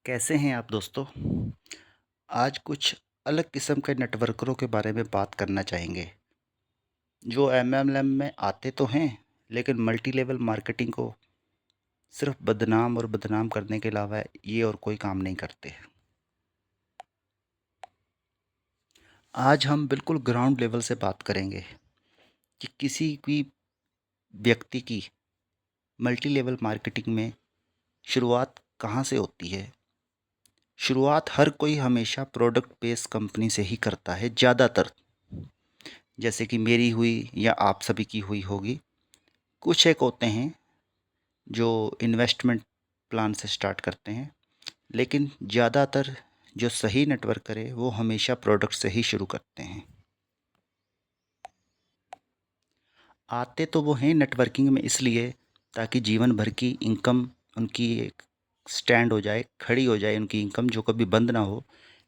कैसे हैं आप दोस्तों? आज कुछ अलग किस्म के नेटवर्करों के बारे में बात करना चाहेंगे, जो एमएलएम में आते तो हैं, लेकिन मल्टी लेवल मार्केटिंग को सिर्फ बदनाम और बदनाम करने के अलावा ये और कोई काम नहीं करते। आज हम बिल्कुल ग्राउंड लेवल से बात करेंगे कि किसी भी व्यक्ति की मल्टी लेवल मार्केटिंग में शुरुआत कहाँ से होती है। शुरुआत हर कोई हमेशा प्रोडक्ट बेस्ड कंपनी से ही करता है ज़्यादातर, जैसे कि मेरी हुई या आप सभी की हुई होगी। कुछ एक होते हैं जो इन्वेस्टमेंट प्लान से स्टार्ट करते हैं, लेकिन ज़्यादातर जो सही नेटवर्कर है वो हमेशा प्रोडक्ट से ही शुरू करते हैं। आते तो वो हैं नेटवर्किंग में इसलिए ताकि जीवन भर की इनकम उनकी एक स्टैंड हो जाए, खड़ी हो जाए उनकी इनकम, जो कभी बंद ना हो।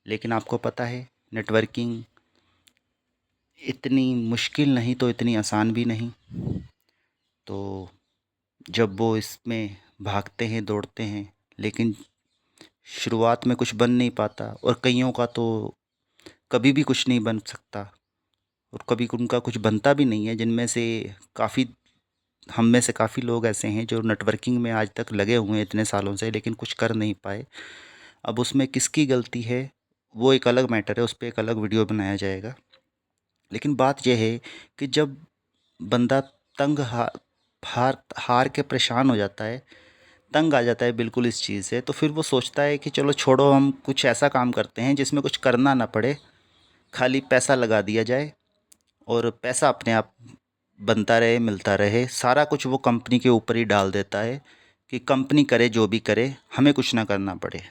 लेकिन आपको पता है, नेटवर्किंग इतनी मुश्किल नहीं तो इतनी आसान भी नहीं। तो जब वो इसमें भागते हैं, दौड़ते हैं, लेकिन शुरुआत में कुछ बन नहीं पाता, और कइयों का तो कभी भी कुछ नहीं बन सकता, और कभी उनका कुछ बनता भी नहीं है। जिनमें से काफ़ी हम में से काफ़ी लोग ऐसे हैं जो नेटवर्किंग में आज तक लगे हुए हैं इतने सालों से, लेकिन कुछ कर नहीं पाए। अब उसमें किसकी गलती है वो एक अलग मैटर है, उस पर एक अलग वीडियो बनाया जाएगा। लेकिन बात यह है कि जब बंदा तंग हार हार के परेशान हो जाता है, तंग आ जाता है बिल्कुल इस चीज़ से, तो फिर वो सोचता है कि चलो छोड़ो, हम कुछ ऐसा काम करते हैं जिसमें कुछ करना ना पड़े, खाली पैसा लगा दिया जाए और पैसा अपने आप बनता रहे, मिलता रहे। सारा कुछ वो कंपनी के ऊपर ही डाल देता है कि कंपनी करे जो भी करे, हमें कुछ ना करना पड़े।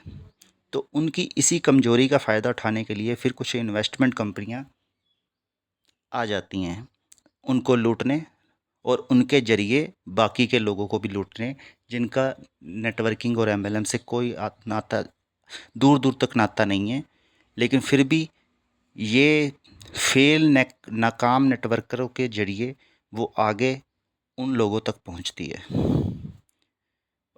तो उनकी इसी कमजोरी का फ़ायदा उठाने के लिए फिर कुछ इन्वेस्टमेंट कंपनियां आ जाती हैं उनको लूटने, और उनके ज़रिए बाकी के लोगों को भी लूटने, जिनका नेटवर्किंग और एमएलएम से कोई नाता, दूर दूर तक नाता नहीं है। लेकिन फिर भी ये नाकाम नेटवर्करों के ज़रिए वो आगे उन लोगों तक पहुंचती है,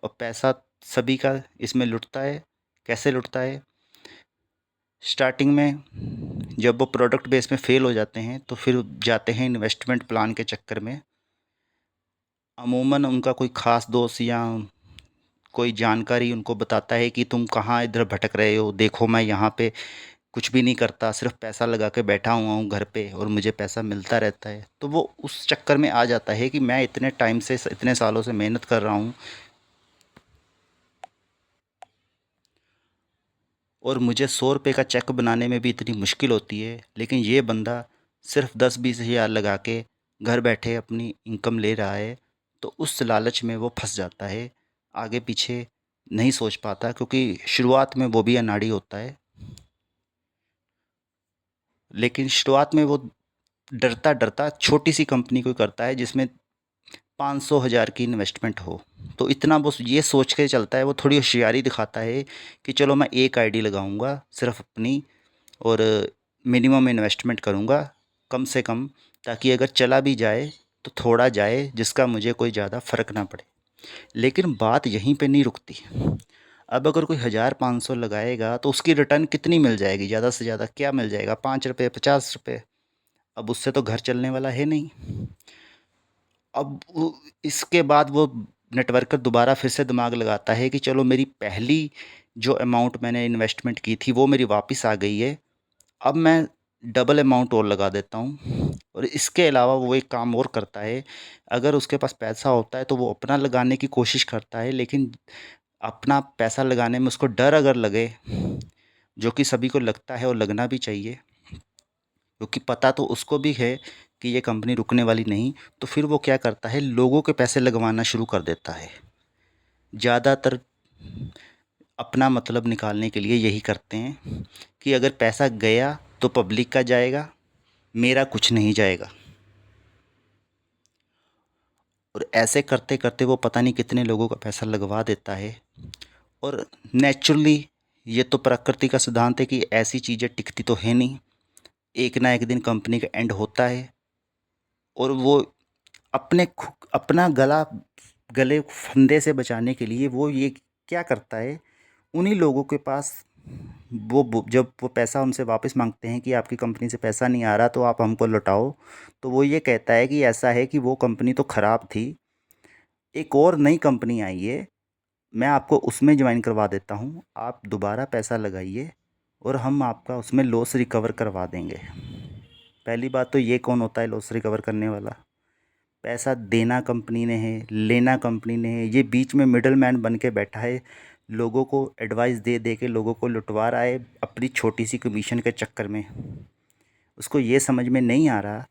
और पैसा सभी का इसमें लुटता है। कैसे लुटता है? स्टार्टिंग में जब वो प्रोडक्ट बेस में फ़ेल हो जाते हैं तो फिर जाते हैं इन्वेस्टमेंट प्लान के चक्कर में। अमूमन उनका कोई ख़ास दोस्त या कोई जानकारी उनको बताता है कि तुम कहाँ इधर भटक रहे हो, देखो मैं यहाँ पे कुछ भी नहीं करता, सिर्फ पैसा लगा के बैठा हुआ हूँ घर पे और मुझे पैसा मिलता रहता है। तो वो उस चक्कर में आ जाता है कि मैं इतने टाइम से, इतने सालों से मेहनत कर रहा हूँ और मुझे 100 रुपये का चेक बनाने में भी इतनी मुश्किल होती है, लेकिन ये बंदा सिर्फ 10-20 हज़ार लगा के घर बैठे अपनी इनकम ले रहा है। तो उस लालच में वो फंस जाता है, आगे पीछे नहीं सोच पाता, क्योंकि शुरुआत में वो भी अनाड़ी होता है। लेकिन शुरुआत में वो डरता डरता छोटी सी कंपनी को करता है जिसमें 500 हज़ार की इन्वेस्टमेंट हो। तो इतना वो ये सोच के चलता है, वो थोड़ी होशियारी दिखाता है कि चलो मैं एक आईडी लगाऊंगा सिर्फ अपनी, और मिनिमम इन्वेस्टमेंट करूंगा कम से कम, ताकि अगर चला भी जाए तो थोड़ा जाए जिसका मुझे कोई ज़्यादा फ़र्क ना पड़े। लेकिन बात यहीं पे नहीं रुकती। अब अगर कोई 1,000-500 लगाएगा तो उसकी रिटर्न कितनी मिल जाएगी? ज़्यादा से ज़्यादा क्या मिल जाएगा? 5 रुपये, 50 रुपये। अब उससे तो घर चलने वाला है नहीं। अब इसके बाद वो नेटवर्कर दोबारा फिर से दिमाग लगाता है कि चलो मेरी पहली जो अमाउंट मैंने इन्वेस्टमेंट की थी वो मेरी वापस आ गई है, अब मैं डबल अमाउंट और लगा देता हूँ। और इसके अलावा वो एक काम और करता है, अगर उसके पास पैसा होता है तो वो अपना लगाने की कोशिश करता है, लेकिन अपना पैसा लगाने में उसको डर अगर लगे, जो कि सभी को लगता है और लगना भी चाहिए, क्योंकि पता तो उसको भी है कि ये कंपनी रुकने वाली नहीं, तो फिर वो क्या करता है, लोगों के पैसे लगवाना शुरू कर देता है। ज़्यादातर अपना मतलब निकालने के लिए यही करते हैं कि अगर पैसा गया तो पब्लिक का जाएगा, मेरा कुछ नहीं जाएगा। और ऐसे करते करते वो पता नहीं कितने लोगों का पैसा लगवा देता है। और नेचुरली ये तो प्रकृति का सिद्धांत है कि ऐसी चीज़ें टिकती तो है नहीं, एक ना एक दिन कंपनी का एंड होता है। और वो अपना गले फंदे से बचाने के लिए वो ये क्या करता है, उन्हीं लोगों के पास जब वो पैसा उनसे वापस मांगते हैं कि आपकी कंपनी से पैसा नहीं आ रहा तो आप हमको लौटाओ, तो वो ये कहता है कि ऐसा है कि वो कंपनी तो ख़राब थी, एक और नई कंपनी आई है, मैं आपको उसमें ज्वाइन करवा देता हूँ, आप दोबारा पैसा लगाइए और हम आपका उसमें लॉस रिकवर करवा देंगे। पहली बात तो ये कौन होता है लॉस रिकवर करने वाला? पैसा देना कंपनी ने है, लेना कंपनी ने है, ये बीच में मिडल मैन बन के बैठा है, लोगों को एडवाइस दे दे के लोगों को लुटवा रहा है अपनी छोटी सी कमीशन के चक्कर में। उसको ये समझ में नहीं आ रहा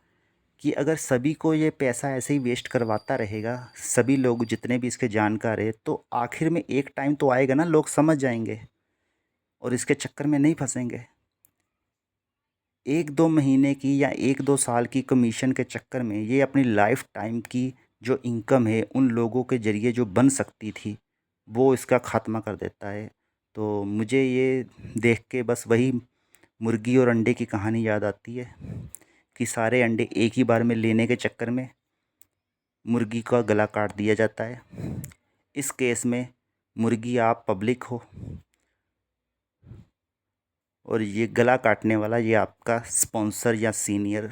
कि अगर सभी को ये पैसा ऐसे ही वेस्ट करवाता रहेगा, सभी लोग जितने भी इसके जानकार है, तो आखिर में एक टाइम तो आएगा ना, लोग समझ जाएंगे और इसके चक्कर में नहीं फंसेंगे। 1-2 महीने की या 1-2 साल की कमीशन के चक्कर में ये अपनी लाइफ टाइम की जो इनकम है उन लोगों के ज़रिए जो बन सकती थी, वो इसका ख़ात्मा कर देता है। तो मुझे ये देख के बस वही मुर्गी और अंडे की कहानी याद आती है कि सारे अंडे एक ही बार में लेने के चक्कर में मुर्गी का गला काट दिया जाता है। इस केस में मुर्गी आप पब्लिक हो और ये गला काटने वाला ये आपका स्पॉन्सर या सीनियर,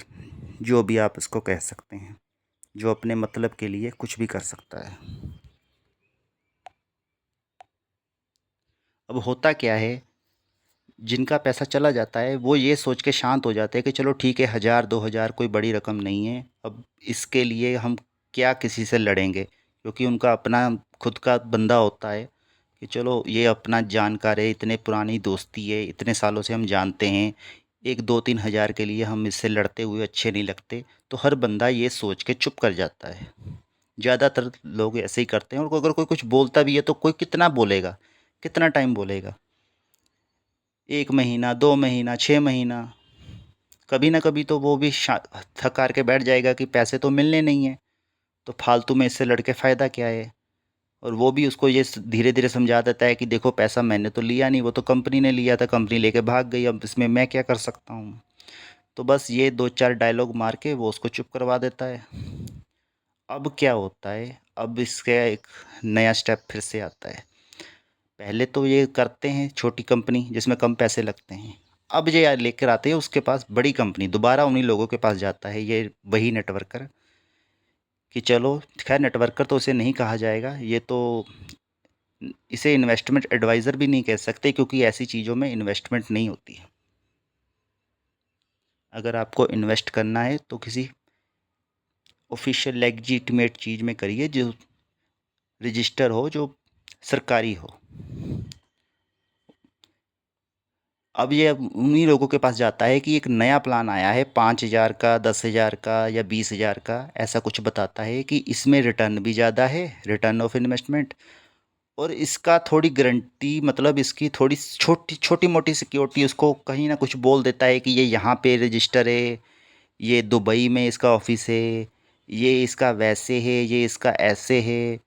जो भी आप इसको कह सकते हैं, जो अपने मतलब के लिए कुछ भी कर सकता है। अब होता क्या है, जिनका पैसा चला जाता है वो ये सोच के शांत हो जाते हैं कि चलो ठीक है, 1000-2000 कोई बड़ी रकम नहीं है, अब इसके लिए हम क्या किसी से लड़ेंगे, क्योंकि उनका अपना खुद का बंदा होता है कि चलो ये अपना जानकार है, इतने पुरानी दोस्ती है, इतने सालों से हम जानते हैं, एक 2-3 हज़ार के लिए हम इससे लड़ते हुए अच्छे नहीं लगते, तो हर बंदा ये सोच के चुप कर जाता है। ज़्यादातर लोग ऐसे ही करते हैं, और अगर कोई कुछ बोलता भी है तो कोई कितना बोलेगा, कितना टाइम बोलेगा, 1 महीना, 2 महीना, 6 महीना, कभी ना कभी तो वो भी थक हार के बैठ जाएगा कि पैसे तो मिलने नहीं है, तो फालतू में इससे लड़ के फ़ायदा क्या है। और वो भी उसको ये धीरे धीरे समझा देता है कि देखो पैसा मैंने तो लिया नहीं, वो तो कंपनी ने लिया था, कंपनी लेके भाग गई, अब इसमें मैं क्या कर सकता हूँ। तो बस ये 2-4 डायलॉग मार के वो उसको चुप करवा देता है। अब क्या होता है, अब इसका एक नया स्टेप फिर से आता है। पहले तो ये करते हैं छोटी कंपनी जिसमें कम पैसे लगते हैं, अब ये लेकर आते हैं उसके पास बड़ी कंपनी, दोबारा उन्हीं लोगों के पास जाता है ये वही नेटवर्कर, कि चलो खैर नेटवर्कर तो उसे नहीं कहा जाएगा, ये तो इसे इन्वेस्टमेंट एडवाइज़र भी नहीं कह सकते, क्योंकि ऐसी चीज़ों में इन्वेस्टमेंट नहीं होती है। अगर आपको इन्वेस्ट करना है तो किसी ऑफिशियल लेजिटिमेट चीज़ में करिए जो रजिस्टर हो, जो सरकारी हो। अब ये उन्हीं लोगों के पास जाता है कि एक नया प्लान आया है 5,000 का, 10,000 का या 20,000 का, ऐसा कुछ बताता है कि इसमें रिटर्न भी ज़्यादा है, रिटर्न ऑफ इन्वेस्टमेंट, और इसका थोड़ी गारंटी, मतलब इसकी थोड़ी छोटी छोटी मोटी सिक्योरिटी, उसको कहीं ना कुछ बोल देता है कि ये यहाँ पे रजिस्टर है, ये दुबई में इसका ऑफिस है, ये इसका वैसे है, ये इसका ऐसे है,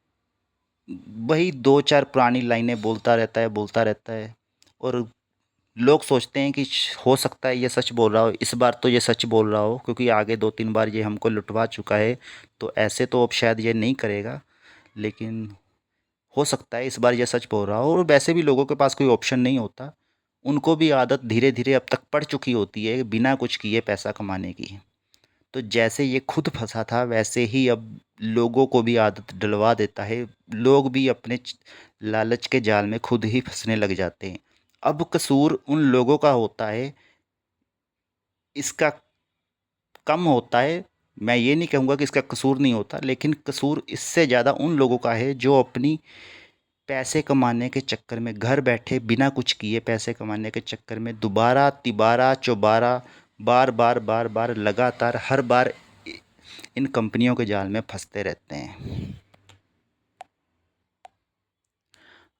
वही 2-4 पुरानी लाइनें बोलता रहता है, बोलता रहता है। और लोग सोचते हैं कि हो सकता है ये सच बोल रहा हो, इस बार तो ये सच बोल रहा हो, क्योंकि आगे 2-3 बार ये हमको लुटवा चुका है, तो ऐसे तो अब शायद ये नहीं करेगा, लेकिन हो सकता है इस बार ये सच बोल रहा हो। और वैसे भी लोगों के पास कोई ऑप्शन नहीं होता, उनको भी आदत धीरे धीरे अब तक पड़ चुकी होती है बिना कुछ किए पैसा कमाने की। तो जैसे ये खुद फंसा था, वैसे ही अब लोगों को भी आदत डलवा देता है, लोग भी अपने लालच के जाल में खुद ही फंसने लग जाते हैं। अब कसूर उन लोगों का होता है, इसका कम होता है, मैं ये नहीं कहूँगा कि इसका कसूर नहीं होता, लेकिन कसूर इससे ज़्यादा उन लोगों का है जो अपनी पैसे कमाने के चक्कर में घर बैठे बिना कुछ किए पैसे कमाने के चक्कर में दोबारा तिबारा चौबारा बार बार बार बार लगातार हर बार इन कंपनियों के जाल में फंसते रहते हैं।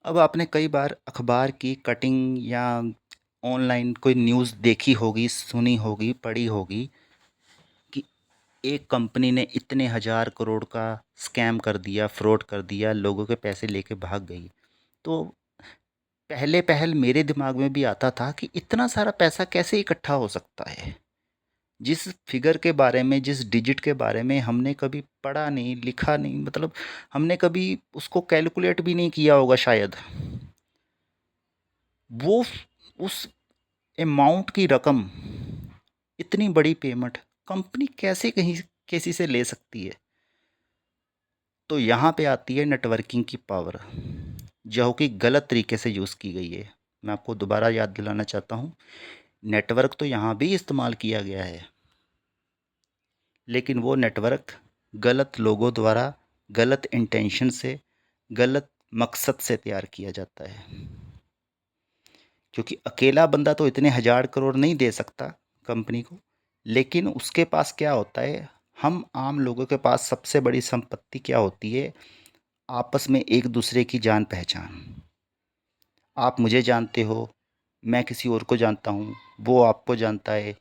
अब आपने कई बार अखबार की कटिंग या ऑनलाइन कोई न्यूज़ देखी होगी, सुनी होगी, पढ़ी होगी कि एक कंपनी ने इतने हज़ार करोड़ का स्कैम कर दिया, फ्रॉड कर दिया, लोगों के पैसे लेके भाग गई। तो पहले पहल मेरे दिमाग में भी आता था कि इतना सारा पैसा कैसे इकट्ठा हो सकता है, जिस फिगर के बारे में, जिस डिजिट के बारे में हमने कभी पढ़ा नहीं, लिखा नहीं, मतलब हमने कभी उसको कैलकुलेट भी नहीं किया होगा शायद, वो उस अमाउंट की रकम, इतनी बड़ी पेमेंट कंपनी कैसे कहीं किसी से ले सकती है? तो यहाँ पे आती है नेटवर्किंग की पावर, जो कि गलत तरीके से यूज़ की गई है। मैं आपको दोबारा याद दिलाना चाहता हूँ, नेटवर्क तो यहाँ भी इस्तेमाल किया गया है, लेकिन वो नेटवर्क गलत लोगों द्वारा, गलत इंटेंशन से, गलत मकसद से तैयार किया जाता है। क्योंकि अकेला बंदा तो इतने हज़ार करोड़ नहीं दे सकता कंपनी को, लेकिन उसके पास क्या होता है, हम आम लोगों के पास सबसे बड़ी संपत्ति क्या होती है? आपस में एक दूसरे की जान पहचान। आप मुझे जानते हो, मैं किसी और को जानता हूँ, वो आपको जानता है,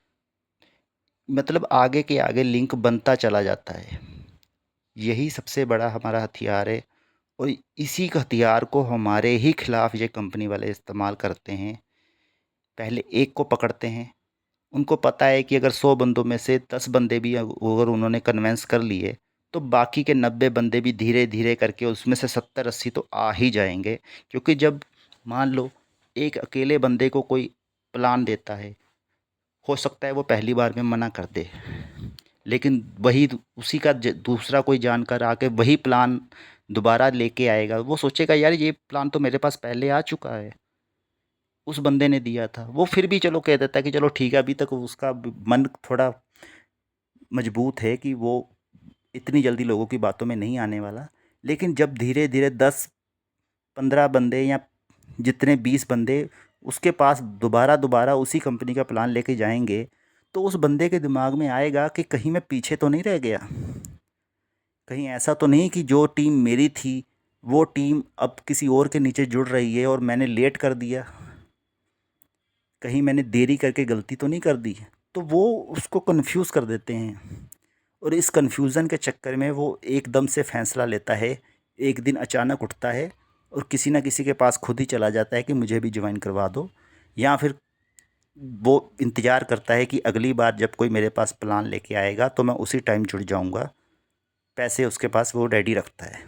मतलब आगे के आगे लिंक बनता चला जाता है। यही सबसे बड़ा हमारा हथियार है, और इसी का हथियार को हमारे ही खिलाफ ये कंपनी वाले इस्तेमाल करते हैं। पहले एक को पकड़ते हैं, उनको पता है कि अगर 100 बंदों में से 10 बंदे भी अगर उन्होंने कन्विंस कर लिए, तो बाकी के 90 बंदे भी धीरे धीरे करके उसमें से 70-80 तो आ ही जाएंगे। क्योंकि जब मान लो एक अकेले बंदे को कोई प्लान देता है, हो सकता है वो पहली बार में मना कर दे, लेकिन वही उसी का दूसरा कोई जानकार आके वही प्लान दोबारा लेके आएगा। वो सोचेगा यार ये प्लान तो मेरे पास पहले आ चुका है, उस बंदे ने दिया था। वो फिर भी चलो कह देता है कि चलो ठीक है, अभी तक उसका मन थोड़ा मजबूत है कि वो इतनी जल्दी लोगों की बातों में नहीं आने वाला। लेकिन जब धीरे धीरे 10-15 बंदे या जितने 20 बंदे उसके पास दोबारा दोबारा उसी कंपनी का प्लान लेके जाएंगे, तो उस बंदे के दिमाग में आएगा कि कहीं मैं पीछे तो नहीं रह गया, कहीं ऐसा तो नहीं कि जो टीम मेरी थी वो टीम अब किसी और के नीचे जुड़ रही है और मैंने लेट कर दिया, कहीं मैंने देरी करके गलती तो नहीं कर दी। तो वो उसको कंफ्यूज कर देते हैं, और इस कंफ्यूजन के चक्कर में वो एकदम से फैसला लेता है। एक दिन अचानक उठता है और किसी ना किसी के पास खुद ही चला जाता है कि मुझे भी ज्वाइन करवा दो, या फिर वो इंतज़ार करता है कि अगली बार जब कोई मेरे पास प्लान लेके आएगा तो मैं उसी टाइम जुड़ जाऊंगा। पैसे उसके पास वो रेडी रखता है,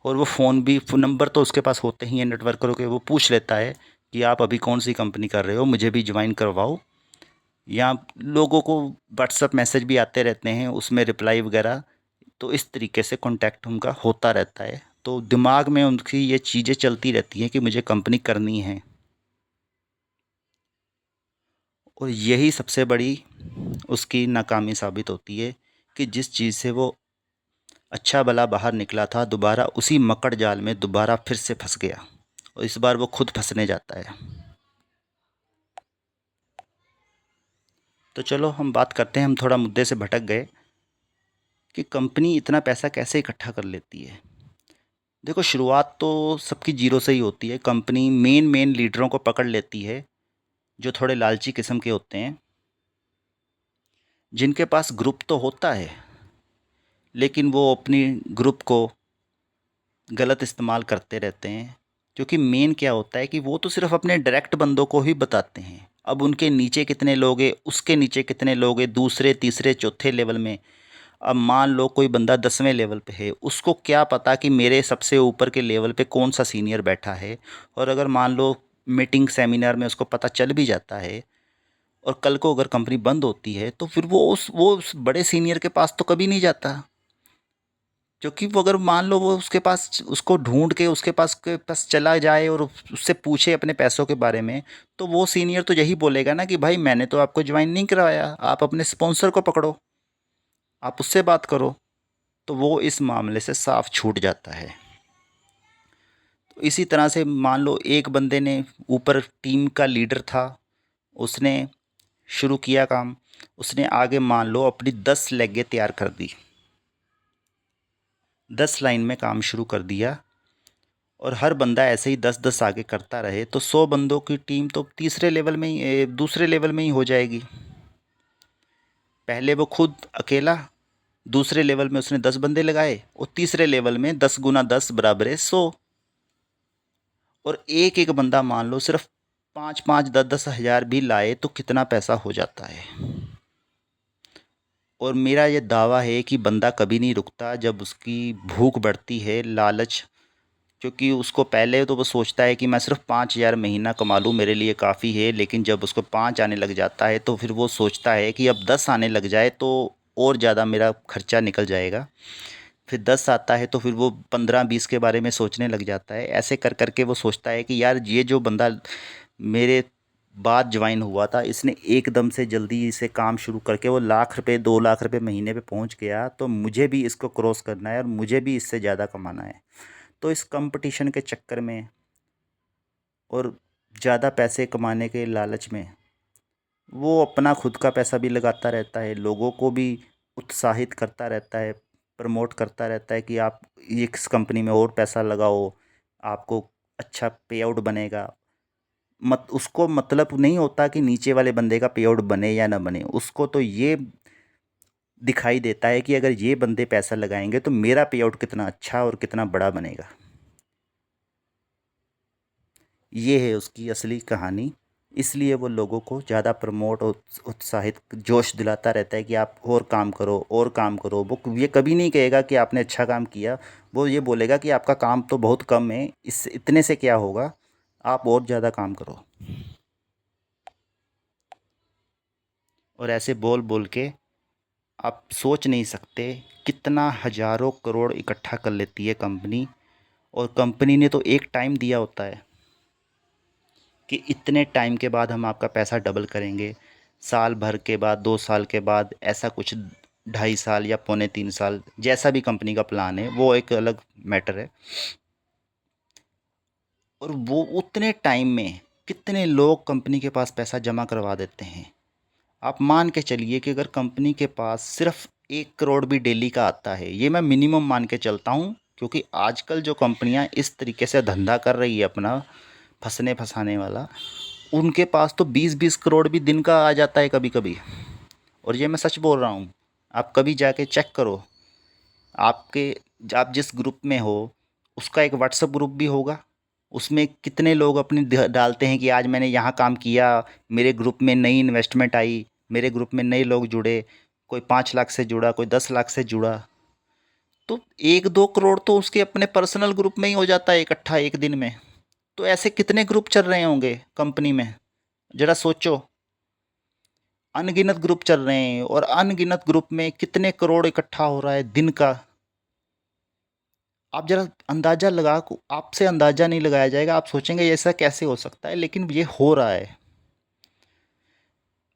और वो फ़ोन भी, फ़ोन नंबर तो उसके पास होते ही हैं नेटवर्करों के। वो पूछ लेता है कि आप अभी कौन सी कंपनी कर रहे हो, मुझे भी ज्वाइन करवाओ। या लोगों को व्हाट्सअप मैसेज भी आते रहते हैं, उसमें रिप्लाई वगैरह। तो इस तरीके से कांटेक्ट उनका होता रहता है। तो दिमाग में उनकी ये चीज़ें चलती रहती हैं कि मुझे कंपनी करनी है, और यही सबसे बड़ी उसकी नाकामी साबित होती है कि जिस चीज़ से वो अच्छा भला बाहर निकला था, दोबारा उसी मकड़ जाल में दोबारा फिर से फंस गया, और इस बार वो खुद फंसने जाता है। तो चलो हम बात करते हैं, हम थोड़ा मुद्दे से भटक गए कि कंपनी इतना पैसा कैसे इकट्ठा कर लेती है। देखो, शुरुआत तो सबकी जीरो से ही होती है। कंपनी मेन मेन लीडरों को पकड़ लेती है, जो थोड़े लालची किस्म के होते हैं, जिनके पास ग्रुप तो होता है, लेकिन वो अपनी ग्रुप को गलत इस्तेमाल करते रहते हैं। क्योंकि मेन क्या होता है कि वो तो सिर्फ अपने डायरेक्ट बंदों को ही बताते हैं। अब उनके नीचे कितने लोग हैं, उसके नीचे कितने लोग हैं, दूसरे तीसरे चौथे लेवल में। अब मान लो कोई बंदा 10वें लेवल पे है, उसको क्या पता कि मेरे सबसे ऊपर के लेवल पे कौन सा सीनियर बैठा है। और अगर मान लो मीटिंग सेमिनार में उसको पता चल भी जाता है, और कल को अगर कंपनी बंद होती है, तो फिर वो उस बड़े सीनियर के पास तो कभी नहीं जाता। क्योंकि वो अगर मान लो वो उसके पास, उसको ढूंढ के उसके पास चला जाए और उससे पूछे अपने पैसों के बारे में, तो वो सीनियर तो यही बोलेगा ना कि भाई मैंने तो आपको ज्वाइन नहीं करवाया, आप अपने स्पॉन्सर को पकड़ो, आप उससे बात करो। तो वो इस मामले से साफ छूट जाता है। तो इसी तरह से मान लो एक बंदे ने, ऊपर टीम का लीडर था, उसने शुरू किया काम, उसने आगे मान लो अपनी 10 लेगें तैयार कर दी, 10 लाइन में काम शुरू कर दिया, और हर बंदा ऐसे ही 10-10 आगे करता रहे, तो 100 बंदों की टीम तो तीसरे लेवल में ही, दूसरे लेवल में ही हो जाएगी। पहले वो खुद अकेला, दूसरे लेवल में उसने 10 बंदे लगाए, और तीसरे लेवल में 10 गुना 10 बराबर है 100। और एक एक बंदा मान लो सिर्फ 5-5, 10-10 हज़ार भी लाए तो कितना पैसा हो जाता है। और मेरा ये दावा है कि बंदा कभी नहीं रुकता जब उसकी भूख बढ़ती है, लालच क्योंकि उसको पहले तो वो सोचता है कि मैं सिर्फ 5,000 महीना कमा लूँ मेरे लिए काफ़ी है, लेकिन जब उसको 5 आने लग जाता है तो फिर वो सोचता है कि अब 10 आने लग जाए तो और ज़्यादा मेरा खर्चा निकल जाएगा। फिर 10 आता है तो फिर वो 15-20 के बारे में सोचने लग जाता है। ऐसे कर कर के वो सोचता है कि यार ये जो बंदा मेरे बाद ज्वाइन हुआ था, इसने एकदम से जल्दी से काम शुरू करके वो लाख रुपए 2 लाख रुपए महीने पे पहुंच गया, तो मुझे भी इसको क्रॉस करना है और मुझे भी इससे ज़्यादा कमाना है। तो इस कंपटीशन के चक्कर में और ज़्यादा पैसे कमाने के लालच में वो अपना खुद का पैसा भी लगाता रहता है, लोगों को भी उत्साहित करता रहता है, प्रमोट करता रहता है कि आप इस कंपनी में और पैसा लगाओ, आपको अच्छा पे आउट बनेगा। मत उसको मतलब नहीं होता कि नीचे वाले बंदे का पे आउट बने या ना बने, उसको तो ये दिखाई देता है कि अगर ये बंदे पैसा लगाएंगे तो मेरा पे आउट कितना अच्छा और कितना बड़ा बनेगा। ये है उसकी असली कहानी। इसलिए वो लोगों को ज़्यादा प्रमोट और उत्साहित जोश दिलाता रहता है कि आप और काम करो और काम करो। वो ये कभी नहीं कहेगा कि आपने अच्छा काम किया, वो ये बोलेगा कि आपका काम तो बहुत कम है, इस इतने से क्या होगा, आप और ज़्यादा काम करो। और ऐसे बोल बोल के आप सोच नहीं सकते कितना हजारों करोड़ इकट्ठा कर लेती है कंपनी। और कंपनी ने तो एक टाइम दिया होता है कि इतने टाइम के बाद हम आपका पैसा डबल करेंगे, साल भर के बाद, 2 साल के बाद, ऐसा कुछ 2.5 साल या 2.75 साल, जैसा भी कंपनी का प्लान है, वो एक अलग मैटर है। और वो उतने टाइम में कितने लोग कंपनी के पास पैसा जमा करवा देते हैं। आप मान के चलिए कि अगर कंपनी के पास सिर्फ 1 करोड़ भी डेली का आता है, ये मैं मिनिमम मान के चलता हूँ, क्योंकि आजकल जो कंपनियां इस तरीके से धंधा कर रही है अपना फंसने फंसाने वाला, उनके पास तो 20-20 करोड़ भी दिन का आ जाता है कभी कभी। और ये मैं सच बोल रहा हूँ, आप कभी जाके चेक करो। आपके आप जिस ग्रुप में हो उसका एक व्हाट्सएप ग्रुप भी होगा, उसमें कितने लोग अपनी डालते हैं कि आज मैंने यहाँ काम किया, मेरे ग्रुप में नई इन्वेस्टमेंट आई, मेरे ग्रुप में नए लोग जुड़े, कोई 5 लाख से जुड़ा, कोई 10 लाख से जुड़ा। तो 1-2 करोड़ तो उसके अपने पर्सनल ग्रुप में ही हो जाता है इकट्ठा एक दिन में। तो ऐसे कितने ग्रुप चल रहे होंगे कंपनी में, जरा सोचो। अनगिनत ग्रुप चल रहे हैं और अनगिनत ग्रुप में कितने करोड़ इकट्ठा हो रहा है दिन का। आप जरा अंदाजा लगा, आपसे अंदाजा नहीं लगाया जाएगा, आप सोचेंगे ये ऐसा कैसे हो सकता है, लेकिन ये हो रहा है।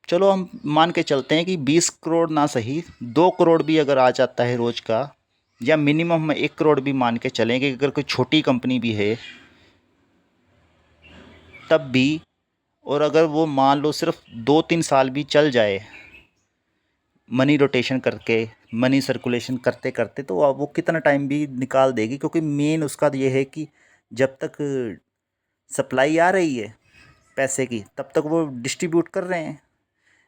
चलो हम मान के चलते हैं कि 20 करोड़ ना सही, 2 करोड़ भी अगर आ जाता है रोज का, या मिनिमम हम 1 करोड़ भी मान के चलें कि अगर कोई छोटी कंपनी भी है तब भी, और अगर वो मान लो सिर्फ 2-3 साल भी चल जाए मनी रोटेशन करके, मनी सर्कुलेशन करते करते, तो वो कितना टाइम भी निकाल देगी, क्योंकि मेन उसका ये है कि जब तक सप्लाई आ रही है पैसे की तब तक वो डिस्ट्रीब्यूट कर रहे हैं।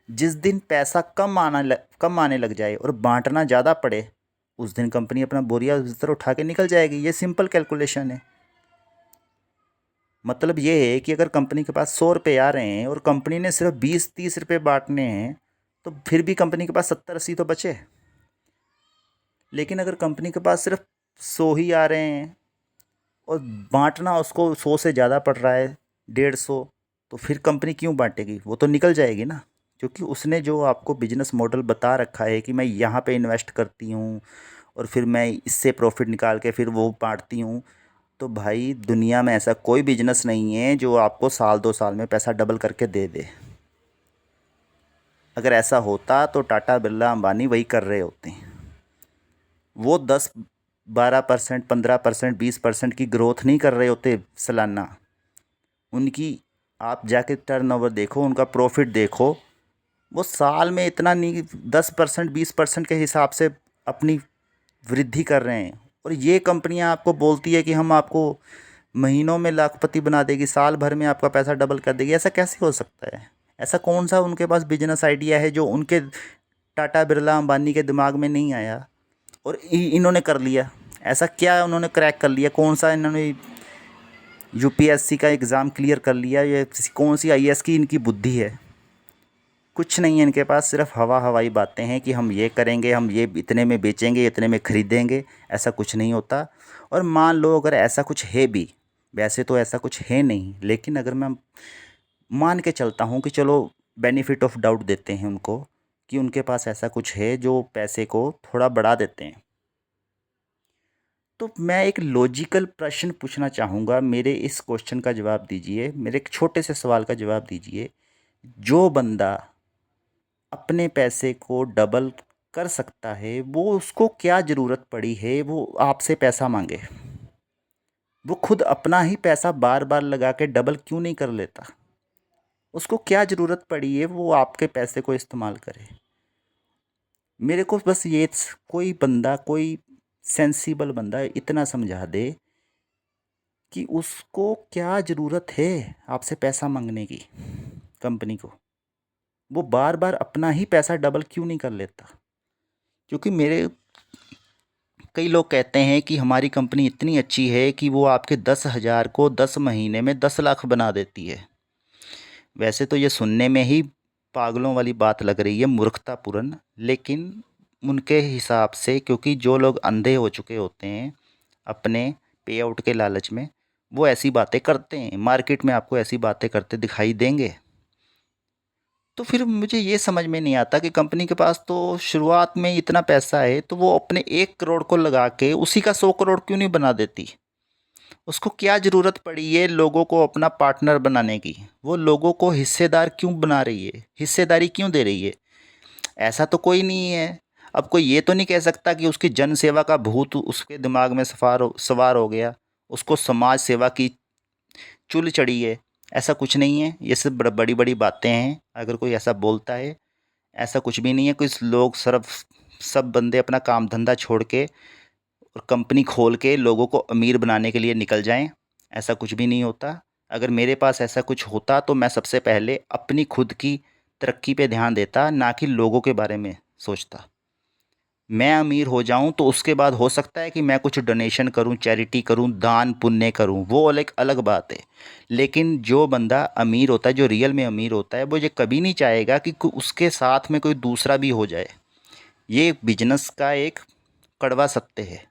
जिस दिन पैसा कम आने लग जाए और बांटना ज़्यादा पड़े, उस दिन कंपनी अपना बोरिया बिस्तर उठा के निकल जाएगी। ये सिंपल कैलकुलेशन है। मतलब ये है कि अगर कंपनी के पास 100 रुपये आ रहे हैं और कंपनी ने सिर्फ 20-30 रुपये बांटने हैं, तो फिर भी कंपनी के पास 70-80 तो बचे। लेकिन अगर कंपनी के पास सिर्फ 100 ही आ रहे हैं और बांटना उसको 100 से ज़्यादा पड़ रहा है, 150, तो फिर कंपनी क्यों बांटेगी, वो तो निकल जाएगी ना। क्योंकि उसने जो आपको बिजनेस मॉडल बता रखा है कि मैं यहाँ पे इन्वेस्ट करती हूँ और फिर मैं इससे प्रॉफिट निकाल के फिर वो बांटती हूँ। तो भाई दुनिया में ऐसा कोई बिजनेस नहीं है जो आपको साल 2 साल में पैसा डबल करके दे दे। अगर ऐसा होता तो टाटा बिरला अंबानी वही कर रहे होते हैं। वो 10-12%, 15%, 20% की ग्रोथ नहीं कर रहे होते सालाना। उनकी आप जाके टर्नओवर देखो, उनका प्रॉफिट देखो, वो साल में इतना नहीं, 10%, 20% के हिसाब से अपनी वृद्धि कर रहे हैं। और ये कंपनियां आपको बोलती है कि हम आपको महीनों में लाखपति बना देगी, साल भर में आपका पैसा डबल कर देगी। ऐसा कैसे हो सकता है? ऐसा कौन सा उनके पास बिजनेस आइडिया है जो उनके टाटा बिरला अंबानी के दिमाग में नहीं आया और इन्होंने कर लिया? ऐसा क्या उन्होंने क्रैक कर लिया? कौन सा इन्होंने यूपीएससी का एग्ज़ाम क्लियर कर लिया? ये कौन सी आईएएस की इनकी बुद्धि है? कुछ नहीं है इनके पास, सिर्फ हवा हवाई बातें हैं कि हम ये करेंगे, हम ये इतने में बेचेंगे, इतने में ख़रीदेंगे। ऐसा कुछ नहीं होता। और मान लो अगर ऐसा कुछ है भी, वैसे तो ऐसा कुछ है नहीं, लेकिन अगर मैं मान के चलता हूँ कि चलो बेनिफिट ऑफ डाउट देते हैं उनको कि उनके पास ऐसा कुछ है जो पैसे को थोड़ा बढ़ा देते हैं, तो मैं एक लॉजिकल प्रश्न पूछना चाहूँगा। मेरे इस क्वेश्चन का जवाब दीजिए, मेरे एक छोटे से सवाल का जवाब दीजिए। जो बंदा अपने पैसे को डबल कर सकता है, वो उसको क्या ज़रूरत पड़ी है वो आपसे पैसा मांगे? वो खुद अपना ही पैसा बार बार लगा के डबल क्यों नहीं कर लेता? उसको क्या ज़रूरत पड़ी है वो आपके पैसे को इस्तेमाल करे? मेरे को बस ये कोई बंदा, कोई सेंसिबल बंदा इतना समझा दे कि उसको क्या ज़रूरत है आपसे पैसा मांगने की, कंपनी को। वो बार बार अपना ही पैसा डबल क्यों नहीं कर लेता? क्योंकि मेरे कई लोग कहते हैं कि हमारी कंपनी इतनी अच्छी है कि वो आपके 10,000 को 10 महीने में 10 लाख बना देती है। वैसे तो ये सुनने में ही पागलों वाली बात लग रही है, मूर्खतापूर्ण, लेकिन उनके हिसाब से, क्योंकि जो लोग अंधे हो चुके होते हैं अपने पे आउट के लालच में, वो ऐसी बातें करते हैं। मार्केट में आपको ऐसी बातें करते दिखाई देंगे। तो फिर मुझे ये समझ में नहीं आता कि कंपनी के पास तो शुरुआत में इतना पैसा है, तो वो अपने 1 करोड़ को लगा के उसी का 100 करोड़ क्यों नहीं बना देती? उसको क्या ज़रूरत पड़ी है लोगों को अपना पार्टनर बनाने की? वो लोगों को हिस्सेदार क्यों बना रही है, हिस्सेदारी क्यों दे रही है? ऐसा तो कोई नहीं है। अब कोई ये तो नहीं कह सकता कि उसकी जन सेवा का भूत उसके दिमाग में सवार हो गया, उसको समाज सेवा की चुल चढ़ी है। ऐसा कुछ नहीं है, ये सब बड़ी बड़ी बातें हैं अगर कोई ऐसा बोलता है। ऐसा कुछ भी नहीं है। कुछ लोग सिर्फ, सब बंदे अपना काम धंधा छोड़ के और कंपनी खोल के लोगों को अमीर बनाने के लिए निकल जाएं। ऐसा कुछ भी नहीं होता। अगर मेरे पास ऐसा कुछ होता तो मैं सबसे पहले अपनी खुद की तरक्की पे ध्यान देता, ना कि लोगों के बारे में सोचता। मैं अमीर हो जाऊं तो उसके बाद हो सकता है कि मैं कुछ डोनेशन करूं, चैरिटी करूं, दान पुण्य करूं, वो अलग अलग बात है। लेकिन जो बंदा अमीर होता है, जो रियल में अमीर होता है, वो ये कभी नहीं चाहेगा कि उसके साथ में कोई दूसरा भी हो जाए। ये बिजनेस का एक कड़वा सत्य है।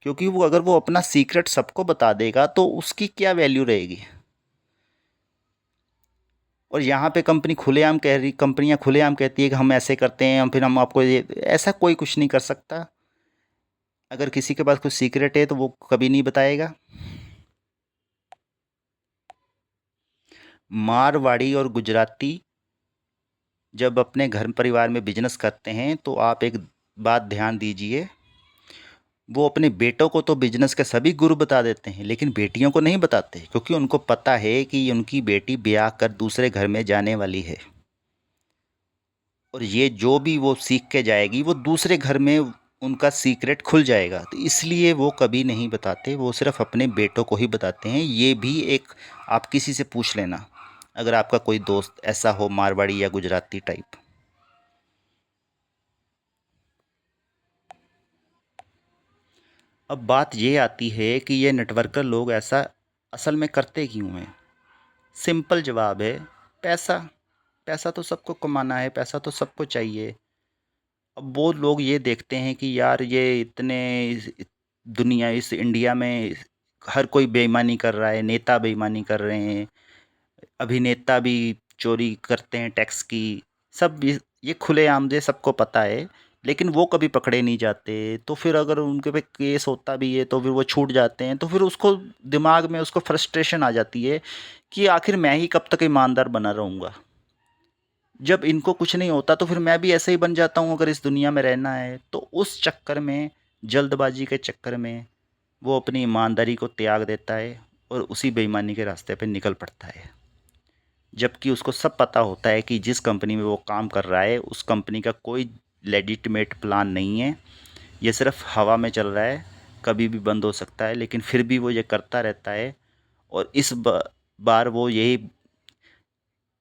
क्योंकि वो अगर वो अपना सीक्रेट सबको बता देगा तो उसकी क्या वैल्यू रहेगी? और यहाँ पे कंपनियां खुलेआम कहती है कि हम ऐसे करते हैं, हम फिर हम आपको ये, ऐसा कोई कुछ नहीं कर सकता। अगर किसी के पास कुछ सीक्रेट है तो वो कभी नहीं बताएगा। मारवाड़ी और गुजराती जब अपने घर परिवार में बिजनेस करते हैं तो आप एक बात ध्यान दीजिए, वो अपने बेटों को तो बिजनेस के सभी गुरु बता देते हैं, लेकिन बेटियों को नहीं बताते, क्योंकि उनको पता है कि उनकी बेटी ब्याह कर दूसरे घर में जाने वाली है। और ये जो भी वो सीख के जाएगी वो दूसरे घर में उनका सीक्रेट खुल जाएगा, तो इसलिए वो कभी नहीं बताते। वो सिर्फ अपने बेटों को ही बताते हैं। ये भी एक, आप किसी से पूछ लेना अगर आपका कोई दोस्त ऐसा हो, मारवाड़ी या गुजराती टाइप। अब बात ये आती है कि ये नेटवर्कर लोग ऐसा असल में करते क्यों हैं? सिंपल जवाब है, पैसा। पैसा तो सबको कमाना है, पैसा तो सबको चाहिए। अब वो लोग ये देखते हैं कि यार ये इतने दुनिया, इस इंडिया में हर कोई बेईमानी कर रहा है, नेता बेईमानी कर रहे हैं, अभिनेता भी चोरी करते हैं टैक्स की, सब ये खुलेआम जे सबको पता है। लेकिन वो कभी पकड़े नहीं जाते। तो फिर अगर उनके पे केस होता भी है तो फिर वो छूट जाते हैं। तो फिर उसको दिमाग में उसको फ्रस्ट्रेशन आ जाती है कि आखिर मैं ही कब तक ईमानदार बना रहूँगा। जब इनको कुछ नहीं होता तो फिर मैं भी ऐसे ही बन जाता हूँ अगर इस दुनिया में रहना है तो। उस चक्कर में, जल्दबाजी के चक्कर में, वो अपनी ईमानदारी को त्याग देता है और उसी बेईमानी के रास्ते पे निकल पड़ता है। जबकि उसको सब पता होता है कि जिस कंपनी में वो काम कर रहा है उस कंपनी का कोई लेजिटिमेट प्लान नहीं है, ये सिर्फ हवा में चल रहा है, कभी भी बंद हो सकता है। लेकिन फिर भी वो ये करता रहता है। और बार वो यही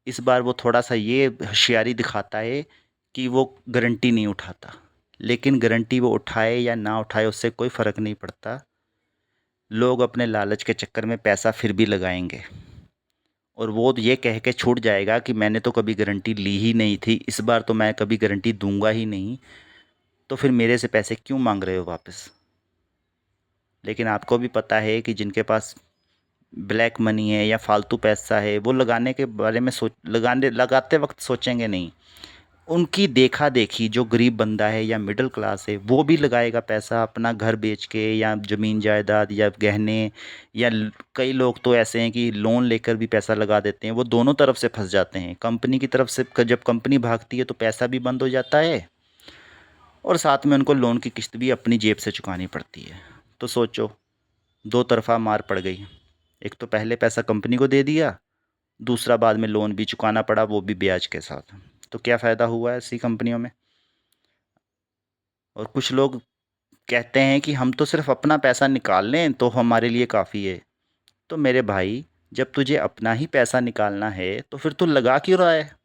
इस बार वो थोड़ा-सा ये होशियारी दिखाता है कि वो गारंटी नहीं उठाता। लेकिन गारंटी वो उठाए या ना उठाए उससे कोई फ़र्क नहीं पड़ता। लोग अपने लालच के चक्कर में पैसा फिर भी लगाएँगे और वो ये कह के छूट जाएगा कि मैंने तो कभी गारंटी ली ही नहीं थी, इस बार तो मैं कभी गारंटी दूंगा ही नहीं, तो फिर मेरे से पैसे क्यों मांग रहे हो वापस। लेकिन आपको भी पता है कि जिनके पास ब्लैक मनी है या फालतू पैसा है, वो लगाने के बारे में लगाते वक्त सोचेंगे नहीं। उनकी देखा देखी जो गरीब बंदा है या मिडिल क्लास है, वो भी लगाएगा पैसा अपना घर बेच के या ज़मीन जायदाद या गहने, या कई लोग तो ऐसे हैं कि लोन लेकर भी पैसा लगा देते हैं। वो दोनों तरफ से फंस जाते हैं। कंपनी की तरफ से जब कंपनी भागती है तो पैसा भी बंद हो जाता है, और साथ में उनको लोन की किस्त भी अपनी जेब से चुकानी पड़ती है। तो सोचो, दो तरफा मार पड़ गई। एक तो पहले पैसा कंपनी को दे दिया, दूसरा बाद में लोन भी चुकाना पड़ा, वो भी ब्याज के साथ। तो क्या फ़ायदा हुआ ऐसी कंपनियों में। और कुछ लोग कहते हैं कि हम तो सिर्फ अपना पैसा निकाल लें तो हमारे लिए काफ़ी है। तो मेरे भाई, जब तुझे अपना ही पैसा निकालना है तो फिर तू लगा क्यों रहा है।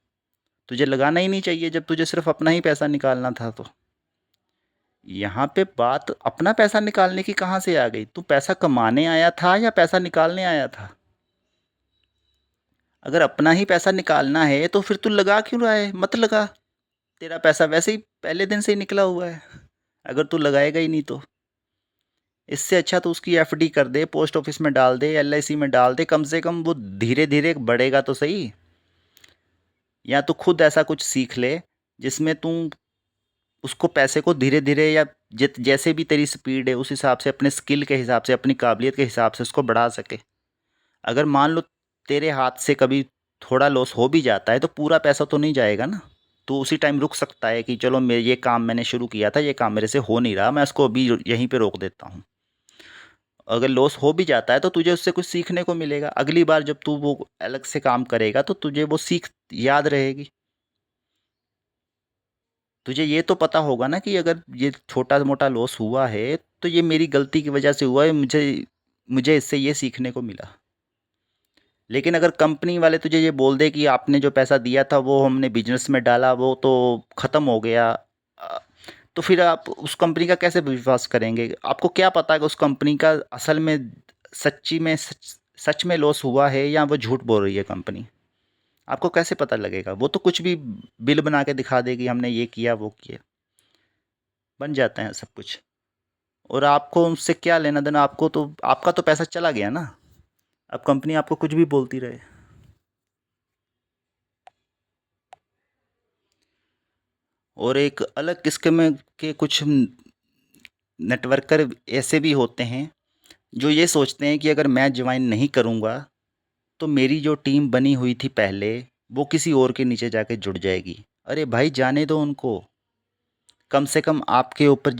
तुझे लगाना ही नहीं चाहिए जब तुझे सिर्फ अपना ही पैसा निकालना था। तो यहाँ पे बात अपना पैसा निकालने की कहाँ से आ गई। तू पैसा कमाने आया था या पैसा निकालने आया था। अगर अपना ही पैसा निकालना है तो फिर तू लगा क्यों रहा है, मत लगा। तेरा पैसा वैसे ही पहले दिन से ही निकला हुआ है, अगर तू लगाएगा ही नहीं तो। इससे अच्छा तो उसकी एफडी कर दे, पोस्ट ऑफिस में डाल दे, एलआईसी में डाल दे, कम से कम वो धीरे धीरे बढ़ेगा तो सही। या तो खुद ऐसा कुछ सीख ले जिसमें तू उसको पैसे को धीरे धीरे, या जैसे भी तेरी स्पीड है उस हिसाब से, अपने स्किल के हिसाब से, अपनी काबिलियत के हिसाब से उसको बढ़ा सके। अगर मान लो तेरे हाथ से कभी थोड़ा लॉस हो भी जाता है तो पूरा पैसा तो नहीं जाएगा ना। तो उसी टाइम रुक सकता है कि चलो मेरे ये काम मैंने शुरू किया था, ये काम मेरे से हो नहीं रहा, मैं उसको अभी यहीं पे रोक देता हूँ। अगर लॉस हो भी जाता है तो तुझे उससे कुछ सीखने को मिलेगा। अगली बार जब तू वो अलग से काम करेगा तो तुझे वो सीख याद रहेगी। तुझे ये तो पता होगा ना कि अगर ये छोटा मोटा लॉस हुआ है तो ये मेरी गलती की वजह से हुआ है, मुझे मुझे इससे ये सीखने को मिला। लेकिन अगर कंपनी वाले तुझे ये बोल दे कि आपने जो पैसा दिया था वो हमने बिजनेस में डाला, वो तो ख़त्म हो गया, तो फिर आप उस कंपनी का कैसे विश्वास करेंगे। आपको क्या पता कि उस कंपनी का असल में सच्ची में सच में लॉस हुआ है या वो झूठ बोल रही है कंपनी। आपको कैसे पता लगेगा। वो तो कुछ भी बिल बना के दिखा देगी, हमने ये किया वो किया, बन जाते हैं सब कुछ। और आपको उनसे क्या लेना देना। आपको तो आपका तो पैसा चला गया ना। अब कंपनी आपको कुछ भी बोलती रहे। और एक अलग किस्म के कुछ नेटवर्कर ऐसे भी होते हैं जो ये सोचते हैं कि अगर मैं ज्वाइन नहीं करूँगा तो मेरी जो टीम बनी हुई थी पहले, वो किसी और के नीचे जाके जुड़ जाएगी। अरे भाई, जाने दो उनको। कम से कम आपके ऊपर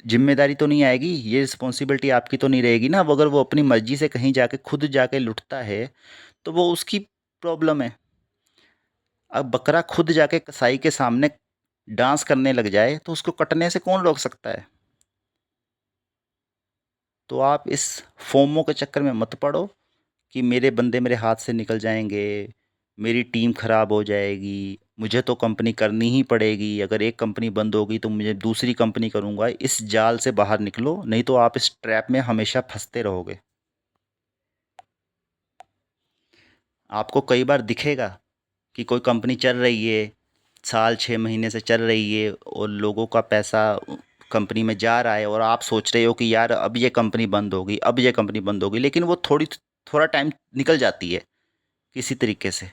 जिम्मेदारी तो नहीं आएगी, ये रिस्पॉन्सिबिलिटी आपकी तो नहीं रहेगी ना। अब अगर वो अपनी मर्जी से कहीं जाके खुद जाके लुटता है तो वो उसकी प्रॉब्लम है। अब बकरा खुद जाके कसाई के सामने डांस करने लग जाए तो उसको कटने से कौन रोक सकता है। तो आप इस फोमो के चक्कर में मत पड़ो कि मेरे बंदे मेरे हाथ से निकल जाएंगे, मेरी टीम खराब हो जाएगी, मुझे तो कंपनी करनी ही पड़ेगी, अगर एक कंपनी बंद होगी तो मुझे दूसरी कंपनी करूंगा। इस जाल से बाहर निकलो, नहीं तो आप इस ट्रैप में हमेशा फंसते रहोगे। आपको कई बार दिखेगा कि कोई कंपनी चल रही है, साल 6 महीने से चल रही है, और लोगों का पैसा कंपनी में जा रहा है, और आप सोच रहे हो कि यार अब ये कंपनी बंद होगी, अब ये कंपनी बंद होगी, लेकिन वो थोड़ा टाइम निकल जाती है किसी तरीके से।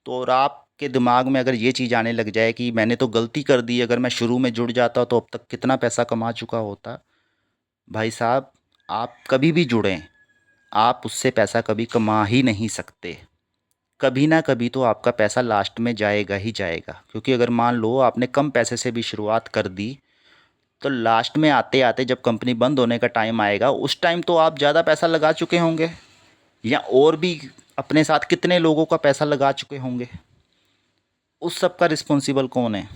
तो और आपके दिमाग में अगर ये चीज़ आने लग जाए कि मैंने तो गलती कर दी, अगर मैं शुरू में जुड़ जाता तो अब तक कितना पैसा कमा चुका होता। भाई साहब, आप कभी भी जुड़ें, आप उससे पैसा कभी कमा ही नहीं सकते। कभी ना कभी तो आपका पैसा लास्ट में जाएगा ही जाएगा, क्योंकि अगर मान लो आपने कम पैसे से भी शुरुआत कर दी तो लास्ट में आते आते जब कंपनी बंद होने का टाइम आएगा, उस टाइम तो आप ज़्यादा पैसा लगा चुके होंगे, या और भी अपने साथ कितने लोगों का पैसा लगा चुके होंगे। उस सब का रिस्पॉन्सिबल कौन है।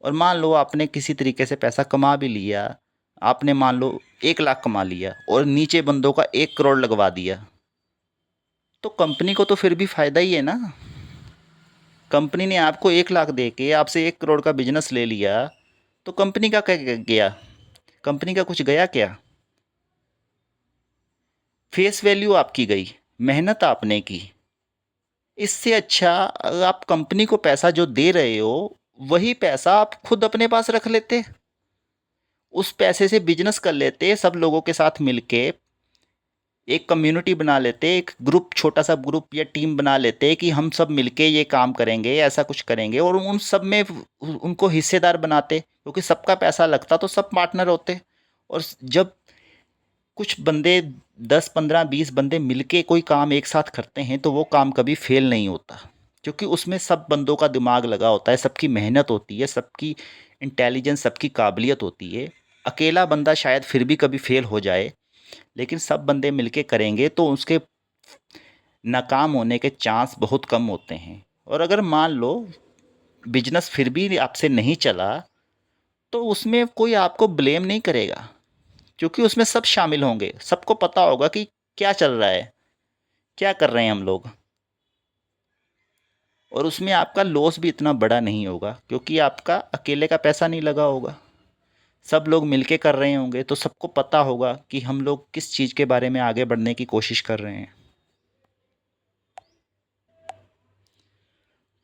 और मान लो आपने किसी तरीके से पैसा कमा भी लिया, आपने मान लो 1 लाख कमा लिया और नीचे बंदों का 1 करोड़ लगवा दिया, तो कंपनी को तो फिर भी फ़ायदा ही है ना। कंपनी ने आपको 1 लाख दे के आपसे 1 करोड़ का बिजनेस ले लिया, तो कंपनी का क्या गया। कंपनी का कुछ गया क्या। फेस वैल्यू आपकी गई। मेहनत आपने की। इससे अच्छा अगर आप कंपनी को पैसा जो दे रहे हो, वही पैसा आप खुद अपने पास रख लेते। उस पैसे से बिजनेस कर लेते सब लोगों के साथ मिलके। एक कम्युनिटी बना लेते, एक ग्रुप, छोटा सा ग्रुप या टीम बना लेते कि हम सब मिलके ये काम करेंगे, ऐसा कुछ करेंगे, और उन सब में उनको हिस्सेदार बनाते, क्योंकि सबका पैसा लगता तो सब पार्टनर होते। और जब कुछ बंदे, 10 15 20 बंदे मिलके कोई काम एक साथ करते हैं तो वो काम कभी फेल नहीं होता, क्योंकि उसमें सब बंदों का दिमाग लगा होता है, सबकी मेहनत होती है, सबकी इंटेलिजेंस, सबकी काबिलियत होती है। अकेला बंदा शायद फिर भी कभी फेल हो जाए, लेकिन सब बंदे मिलके करेंगे तो उसके नाकाम होने के चांस बहुत कम होते हैं। और अगर मान लो बिजनेस फिर भी आपसे नहीं चला, तो उसमें कोई आपको ब्लेम नहीं करेगा, क्योंकि उसमें सब शामिल होंगे, सबको पता होगा कि क्या चल रहा है, क्या कर रहे हैं हम लोग। और उसमें आपका लॉस भी इतना बड़ा नहीं होगा, क्योंकि आपका अकेले का पैसा नहीं लगा होगा, सब लोग मिलके कर रहे होंगे, तो सबको पता होगा कि हम लोग किस चीज़ के बारे में आगे बढ़ने की कोशिश कर रहे हैं।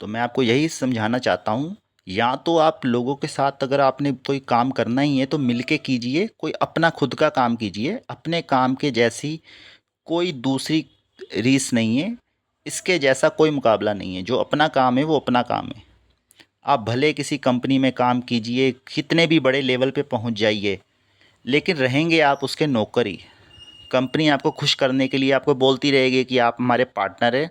तो मैं आपको यही समझाना चाहता हूँ, या तो आप लोगों के साथ अगर आपने कोई काम करना ही है तो मिलके कीजिए, कोई अपना खुद का काम कीजिए, अपने काम के जैसी कोई दूसरी रीस नहीं है, इसके जैसा कोई मुकाबला नहीं है। जो अपना काम है वो अपना काम है। आप भले किसी कंपनी में काम कीजिए, कितने भी बड़े लेवल पे पहुंच जाइए, लेकिन रहेंगे आप उसके नौकर ही। कंपनी आपको खुश करने के लिए आपको बोलती रहेगी कि आप हमारे पार्टनर हैं।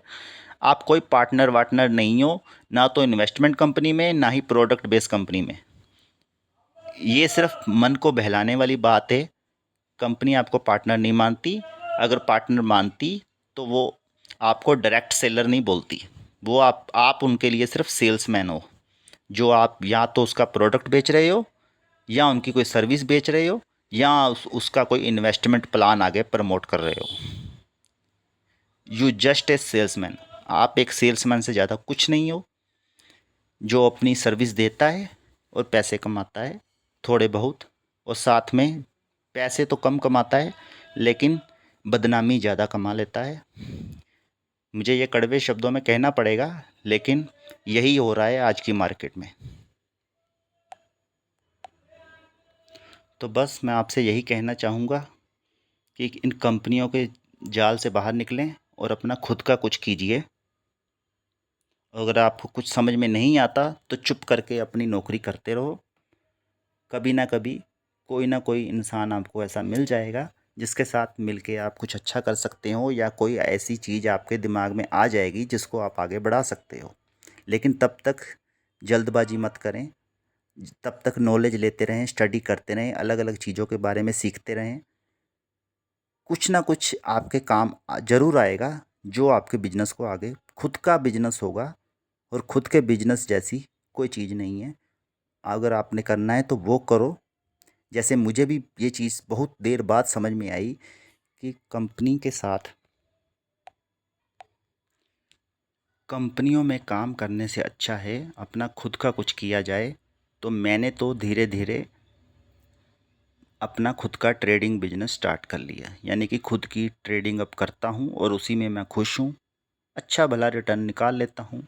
आप कोई पार्टनर वार्टनर नहीं हो, ना तो इन्वेस्टमेंट कंपनी में, ना ही प्रोडक्ट बेस्ड कंपनी में। ये सिर्फ मन को बहलाने वाली बात है। कंपनी आपको पार्टनर नहीं मानती। अगर पार्टनर मानती तो वो आपको डायरेक्ट सेलर नहीं बोलती। वो आप उनके लिए सिर्फ सेल्समैन हो, जो आप या तो उसका प्रोडक्ट बेच रहे हो, या उनकी कोई सर्विस बेच रहे हो, या उसका कोई इन्वेस्टमेंट प्लान आगे प्रमोट कर रहे हो। You just a salesman. आप एक सेल्समैन से ज़्यादा कुछ नहीं हो, जो अपनी सर्विस देता है और पैसे कमाता है थोड़े बहुत, और साथ में पैसे तो कम कमाता है, लेकिन बदनामी ज़्यादा कमा लेता है। मुझे ये कड़वे शब्दों में कहना पड़ेगा, लेकिन यही हो रहा है आज की मार्केट में। तो बस मैं आपसे यही कहना चाहूँगा कि इन कंपनियों के जाल से बाहर निकलें और अपना खुद का कुछ कीजिए। अगर आपको कुछ समझ में नहीं आता तो चुप करके अपनी नौकरी करते रहो। कभी ना कभी कोई ना कोई इंसान आपको ऐसा मिल जाएगा जिसके साथ मिलके आप कुछ अच्छा कर सकते हो, या कोई ऐसी चीज़ आपके दिमाग में आ जाएगी जिसको आप आगे बढ़ा सकते हो। लेकिन तब तक जल्दबाजी मत करें। तब तक नॉलेज लेते रहें, स्टडी करते रहें, अलग अलग चीज़ों के बारे में सीखते रहें। कुछ ना कुछ आपके काम ज़रूर आएगा, जो आपके बिजनेस को आगे, खुद का बिजनेस होगा। और खुद के बिजनेस जैसी कोई चीज़ नहीं है। अगर आपने करना है तो वो करो। जैसे मुझे भी ये चीज़ बहुत देर बाद समझ में आई कि कंपनियों में काम करने से अच्छा है अपना खुद का कुछ किया जाए। तो मैंने तो धीरे धीरे अपना खुद का ट्रेडिंग बिजनेस स्टार्ट कर लिया, यानी कि खुद की ट्रेडिंग अब करता हूँ और उसी में मैं खुश हूँ। अच्छा भला रिटर्न निकाल लेता हूँ।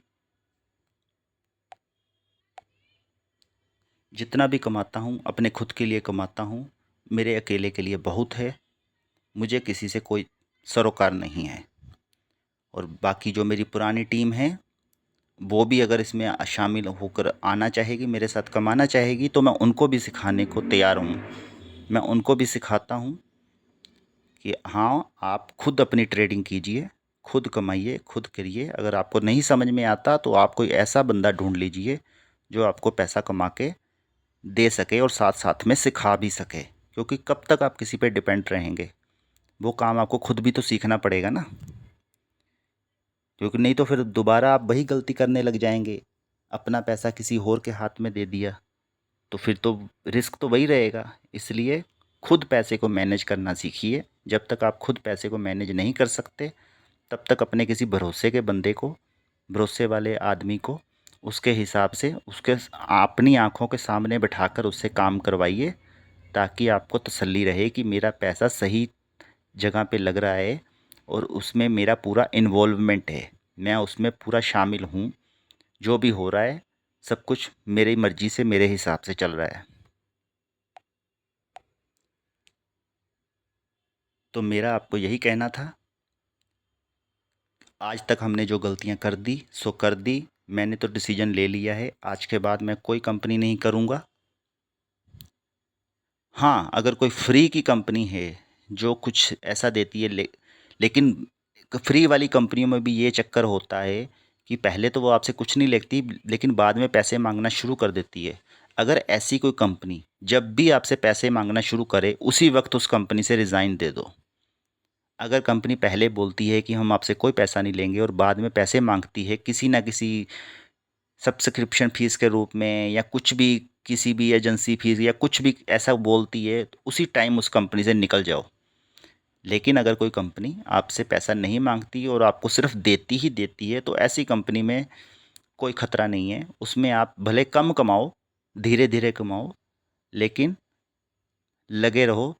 जितना भी कमाता हूँ अपने खुद के लिए कमाता हूँ। मेरे अकेले के लिए बहुत है। मुझे किसी से कोई सरोकार नहीं है। और बाकी जो मेरी पुरानी टीम है, वो भी अगर इसमें शामिल होकर आना चाहेगी, मेरे साथ कमाना चाहेगी, तो मैं उनको भी सिखाने को तैयार हूँ। मैं उनको भी सिखाता हूँ कि हाँ, आप खुद अपनी ट्रेडिंग कीजिए, खुद कमाइए, खुद करिए। अगर आपको नहीं समझ में आता तो आप कोई ऐसा बंदा ढूंढ लीजिए जो आपको पैसा कमा के दे सके और साथ साथ में सिखा भी सके। क्योंकि कब तक आप किसी पे डिपेंड रहेंगे? वो काम आपको खुद भी तो सीखना पड़ेगा ना। क्योंकि नहीं तो फिर दोबारा आप वही गलती करने लग जाएंगे। अपना पैसा किसी और के हाथ में दे दिया तो फिर तो रिस्क तो वही रहेगा। इसलिए खुद पैसे को मैनेज करना सीखिए। जब तक आप खुद पैसे को मैनेज नहीं कर सकते, तब तक अपने किसी भरोसे के बंदे को, भरोसे वाले आदमी को, उसके हिसाब से उसके अपनी आंखों के सामने बिठाकर उससे काम करवाइए, ताकि आपको तसल्ली रहे कि मेरा पैसा सही जगह पे लग रहा है, और उसमें मेरा पूरा इन्वॉल्वमेंट है। मैं उसमें पूरा शामिल हूँ। जो भी हो रहा है सब कुछ मेरी मर्ज़ी से मेरे हिसाब से चल रहा है। तो मेरा आपको यही कहना था, आज तक हमने जो गलतियाँ कर दी सो कर दी। मैंने तो डिसीजन ले लिया है, आज के बाद मैं कोई कंपनी नहीं करूँगा। हाँ, अगर कोई फ्री की कंपनी है जो कुछ ऐसा देती है, लेकिन फ्री वाली कंपनियों में भी ये चक्कर होता है कि पहले तो वो आपसे कुछ नहीं लेती, लेकिन बाद में पैसे मांगना शुरू कर देती है। अगर ऐसी कोई कंपनी जब भी आपसे पैसे मांगना शुरू करे, उसी वक्त उस कंपनी से रिज़ाइन दे दो। अगर कंपनी पहले बोलती है कि हम आपसे कोई पैसा नहीं लेंगे और बाद में पैसे मांगती है किसी ना किसी सब्सक्रिप्शन फीस के रूप में, या कुछ भी, किसी भी एजेंसी फीस या कुछ भी ऐसा बोलती है, तो उसी टाइम उस कंपनी से निकल जाओ। लेकिन अगर कोई कंपनी आपसे पैसा नहीं मांगती और आपको सिर्फ देती ही देती है, तो ऐसी कंपनी में कोई खतरा नहीं है। उसमें आप भले कम कमाओ, धीरे धीरे कमाओ, लेकिन लगे रहो,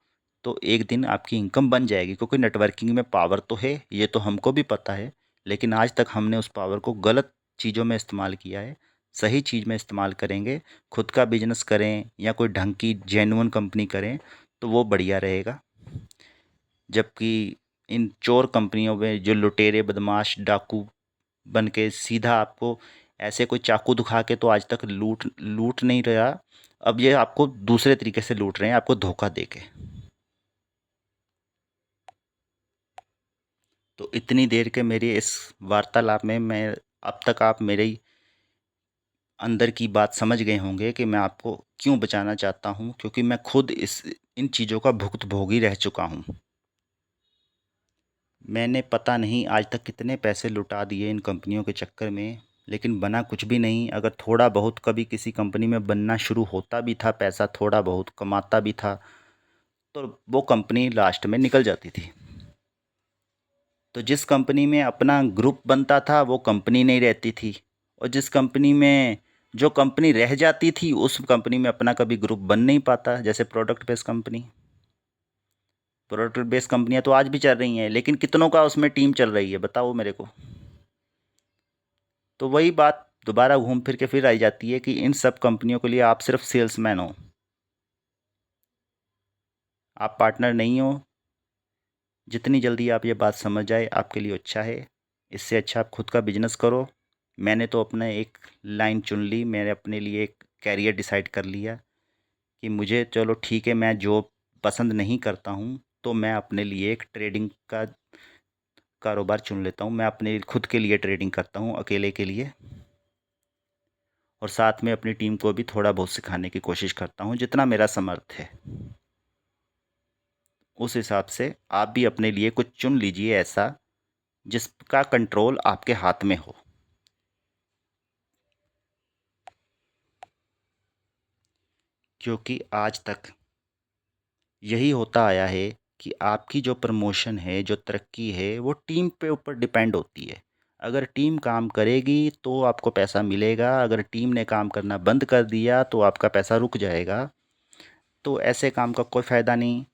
तो एक दिन आपकी इनकम बन जाएगी। क्योंकि नेटवर्किंग में पावर तो है, ये तो हमको भी पता है, लेकिन आज तक हमने उस पावर को गलत चीज़ों में इस्तेमाल किया है। सही चीज़ में इस्तेमाल करेंगे, खुद का बिजनेस करें या कोई ढंग की जेन्युइन कंपनी करें, तो वो बढ़िया रहेगा। जबकि इन चोर कंपनियों में जो लुटेरे, बदमाश, डाकू बन के सीधा आपको ऐसे कोई चाकू दिखा के तो आज तक लूट लूट नहीं रहा। अब ये आपको दूसरे तरीके से लूट रहे हैं, आपको धोखा दे के। तो इतनी देर के मेरी इस वार्तालाप में मैं, अब तक आप मेरे अंदर की बात समझ गए होंगे कि मैं आपको क्यों बचाना चाहता हूँ, क्योंकि मैं खुद इस इन चीज़ों का भुक्तभोगी रह चुका हूँ। मैंने पता नहीं आज तक कितने पैसे लुटा दिए इन कंपनियों के चक्कर में, लेकिन बना कुछ भी नहीं। अगर थोड़ा बहुत कभी किसी कंपनी में बनना शुरू होता भी था, पैसा थोड़ा बहुत कमाता भी था, तो वो कंपनी लास्ट में निकल जाती थी। तो जिस कंपनी में अपना ग्रुप बनता था वो कंपनी नहीं रहती थी, और जिस कंपनी में जो कंपनी रह जाती थी उस कंपनी में अपना कभी ग्रुप बन नहीं पाता। जैसे प्रोडक्ट बेस्ड कंपनियां तो आज भी चल रही हैं, लेकिन कितनों का उसमें टीम चल रही है बताओ मेरे को। तो वही बात दोबारा घूम फिर के फिर आई जाती है कि इन सब कंपनियों के लिए आप सिर्फ सेल्समैन हो, आप पार्टनर नहीं हो। जितनी जल्दी आप ये बात समझ जाए आपके लिए अच्छा है। इससे अच्छा आप खुद का बिजनेस करो। मैंने तो अपना एक लाइन चुन ली, मैंने अपने लिए एक कैरियर डिसाइड कर लिया कि मुझे, चलो ठीक है, मैं जॉब पसंद नहीं करता हूँ, तो मैं अपने लिए एक ट्रेडिंग का कारोबार चुन लेता हूँ। मैं अपने खुद के लिए ट्रेडिंग करता हूँ, अकेले के लिए, और साथ में अपनी टीम को भी थोड़ा बहुत सिखाने की कोशिश करता हूँ जितना मेरा समर्थ है। उस हिसाब से आप भी अपने लिए कुछ चुन लीजिए ऐसा जिसका कंट्रोल आपके हाथ में हो। क्योंकि आज तक यही होता आया है कि आपकी जो प्रमोशन है, जो तरक्की है, वो टीम पे ऊपर डिपेंड होती है। अगर टीम काम करेगी तो आपको पैसा मिलेगा, अगर टीम ने काम करना बंद कर दिया तो आपका पैसा रुक जाएगा। तो ऐसे काम का कोई फ़ायदा नहीं।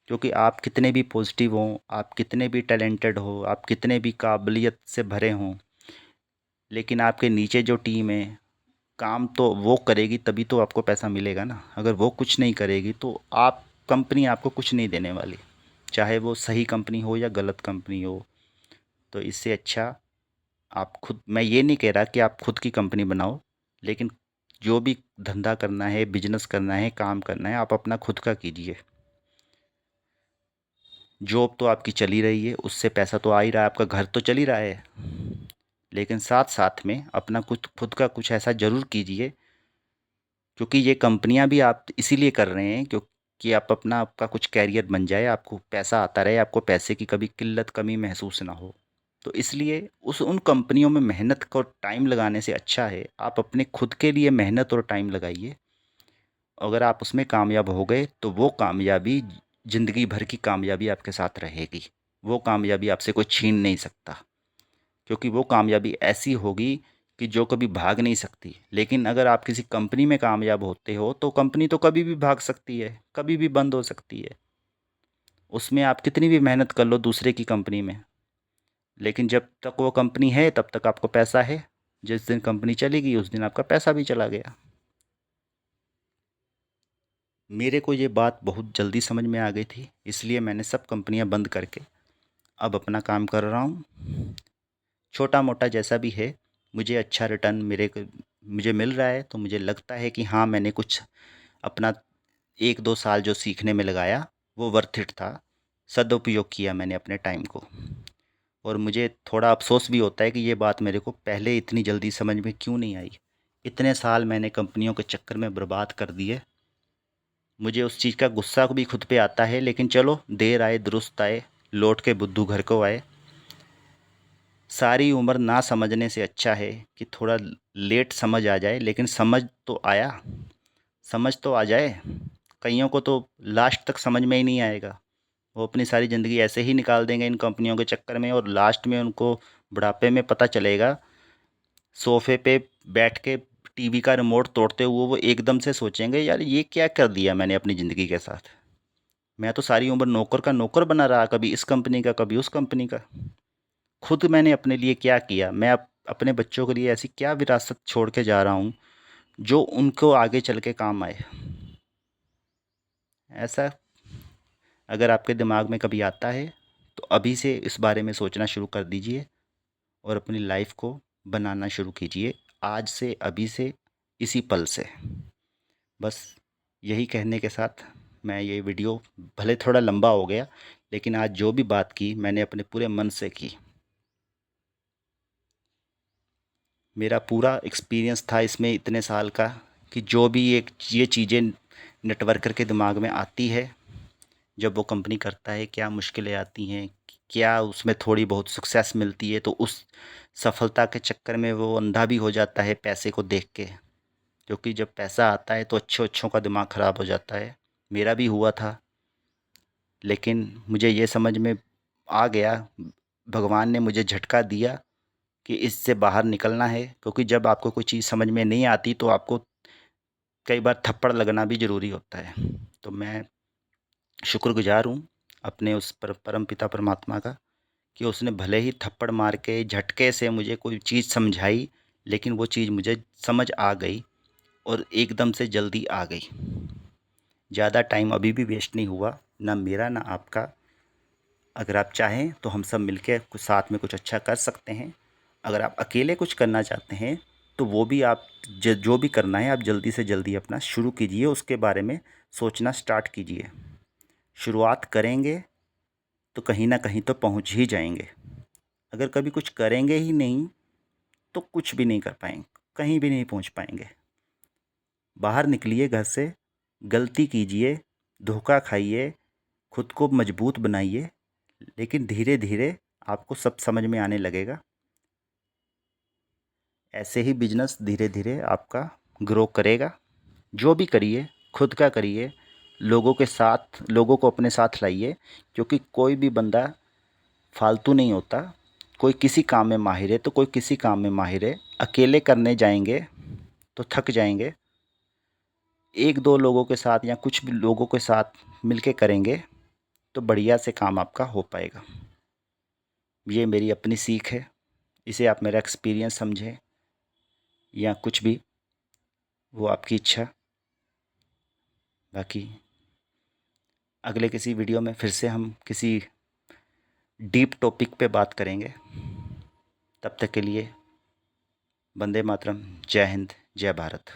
क्योंकि आप कितने भी पॉजिटिव हों, आप कितने भी टैलेंटेड हो, आप कितने भी काबिलियत से भरे हों, लेकिन आपके नीचे जो टीम है, काम तो वो करेगी तभी तो आपको पैसा मिलेगा ना। अगर वो कुछ नहीं करेगी तो आप, कंपनी आपको कुछ नहीं देने वाली, चाहे वो सही कंपनी हो या गलत कंपनी हो। तो इससे अच्छा आप खुद, मैं ये नहीं कह रहा कि आप खुद की कंपनी बनाओ, लेकिन जो भी धंधा करना है, बिजनेस करना है, काम करना है, आप अपना खुद का कीजिए। जॉब तो आपकी चल ही रही है, उससे पैसा तो आ ही रहा है, आपका घर तो चल ही रहा है, लेकिन साथ साथ में अपना कुछ खुद का कुछ ऐसा ज़रूर कीजिए। क्योंकि ये कंपनियां भी आप इसीलिए कर रहे हैं क्योंकि आप अपना, आपका कुछ कैरियर बन जाए, आपको पैसा आता रहे, आपको पैसे की कभी किल्लत कमी महसूस ना हो। तो इसलिए उस उन कंपनियों में मेहनत को टाइम लगाने से अच्छा है आप अपने खुद के लिए मेहनत और टाइम लगाइए। अगर आप उसमें कामयाब हो गए तो वो कामयाबी ज़िंदगी भर की कामयाबी आपके साथ रहेगी। वो कामयाबी आपसे कोई छीन नहीं सकता, क्योंकि वो कामयाबी ऐसी होगी कि जो कभी भाग नहीं सकती। लेकिन अगर आप किसी कंपनी में कामयाब होते हो तो कंपनी तो कभी भी भाग सकती है, कभी भी बंद हो सकती है। उसमें आप कितनी भी मेहनत कर लो दूसरे की कंपनी में, लेकिन जब तक वो कंपनी है तब तक आपको पैसा है। जिस दिन कंपनी चली गई उस दिन आपका पैसा भी चला गया। मेरे को ये बात बहुत जल्दी समझ में आ गई थी, इसलिए मैंने सब कंपनियां बंद करके अब अपना काम कर रहा हूँ। छोटा मोटा जैसा भी है, मुझे अच्छा रिटर्न मुझे मिल रहा है, तो मुझे लगता है कि हाँ, मैंने कुछ अपना 1-2 साल जो सीखने में लगाया वो वर्थ इट था। सदुपयोग किया मैंने अपने टाइम को। और मुझे थोड़ा अफ़सोस भी होता है कि ये बात मेरे को पहले इतनी जल्दी समझ में क्यों नहीं आई। इतने साल मैंने कंपनियों के चक्कर में बर्बाद कर दिए। मुझे उस चीज़ का गुस्सा भी खुद पे आता है, लेकिन चलो, देर आए दुरुस्त आए, लौट के बुद्धू घर को आए। सारी उम्र ना समझने से अच्छा है कि थोड़ा लेट समझ आ जाए, लेकिन समझ तो आया। समझ तो आ जाए। कईयों को तो लास्ट तक समझ में ही नहीं आएगा। वो अपनी सारी ज़िंदगी ऐसे ही निकाल देंगे इन कंपनियों के चक्कर में, और लास्ट में उनको बुढ़ापे में पता चलेगा, सोफे पे बैठ के टीवी का रिमोट तोड़ते हुए वो एकदम से सोचेंगे, यार ये क्या कर दिया मैंने अपनी ज़िंदगी के साथ। मैं तो सारी उम्र नौकर का नौकर बना रहा, कभी इस कंपनी का कभी उस कंपनी का। खुद मैंने अपने लिए क्या किया, मैं अपने बच्चों के लिए ऐसी क्या विरासत छोड़ के जा रहा हूँ जो उनको आगे चल के काम आए। ऐसा अगर आपके दिमाग में कभी आता है तो अभी से इस बारे में सोचना शुरू कर दीजिए और अपनी लाइफ को बनाना शुरू कीजिए, आज से, अभी से, इसी पल से। बस यही कहने के साथ मैं ये वीडियो, भले थोड़ा लंबा हो गया, लेकिन आज जो भी बात की मैंने अपने पूरे मन से की। मेरा पूरा एक्सपीरियंस था इसमें इतने साल का, कि जो भी एक ये चीज़ें नेटवर्कर के दिमाग में आती है, जब वो कंपनी करता है, क्या मुश्किलें आती हैं, क्या उसमें थोड़ी बहुत सक्सेस मिलती है, तो उस सफलता के चक्कर में वो अंधा भी हो जाता है पैसे को देख के। क्योंकि जब पैसा आता है तो अच्छों अच्छों का दिमाग ख़राब हो जाता है। मेरा भी हुआ था, लेकिन मुझे ये समझ में आ गया, भगवान ने मुझे झटका दिया कि इससे बाहर निकलना है। क्योंकि जब आपको कोई चीज़ समझ में नहीं आती तो आपको कई बार थप्पड़ लगना भी ज़रूरी होता है। तो मैं शुक्रगुज़ार हूँ अपने उस परम पिता परमात्मा का, कि उसने भले ही थप्पड़ मार के झटके से मुझे कोई चीज़ समझाई, लेकिन वो चीज़ मुझे समझ आ गई और एकदम से जल्दी आ गई। ज़्यादा टाइम अभी भी वेस्ट नहीं हुआ, ना मेरा ना आपका। अगर आप चाहें तो हम सब मिलके कुछ साथ में कुछ अच्छा कर सकते हैं। अगर आप अकेले कुछ करना चाहते हैं तो वो भी आप जो भी करना है आप जल्दी से जल्दी अपना शुरू कीजिए, उसके बारे में सोचना स्टार्ट कीजिए। शुरुआत करेंगे तो कहीं ना कहीं तो पहुंच ही जाएंगे। अगर कभी कुछ करेंगे ही नहीं तो कुछ भी नहीं कर पाएंगे, कहीं भी नहीं पहुंच पाएंगे। बाहर निकलिए घर से, गलती कीजिए, धोखा खाइए, खुद को मजबूत बनाइए, लेकिन धीरे धीरे आपको सब समझ में आने लगेगा। ऐसे ही बिजनेस धीरे धीरे आपका ग्रो करेगा। जो भी करिए खुद का करिए, लोगों के साथ, लोगों को अपने साथ लाइए, क्योंकि कोई भी बंदा फालतू नहीं होता। कोई किसी काम में माहिर है तो कोई किसी काम में माहिर है। अकेले करने जाएंगे तो थक जाएंगे, एक दो लोगों के साथ या कुछ भी लोगों के साथ मिलके करेंगे तो बढ़िया से काम आपका हो पाएगा। ये मेरी अपनी सीख है, इसे आप मेरा एक्सपीरियंस समझें या कुछ भी, वो आपकी इच्छा। बाकी अगले किसी वीडियो में फिर से हम किसी डीप टॉपिक पे बात करेंगे। तब तक के लिए वंदे मातरम, जय हिंद, जय भारत।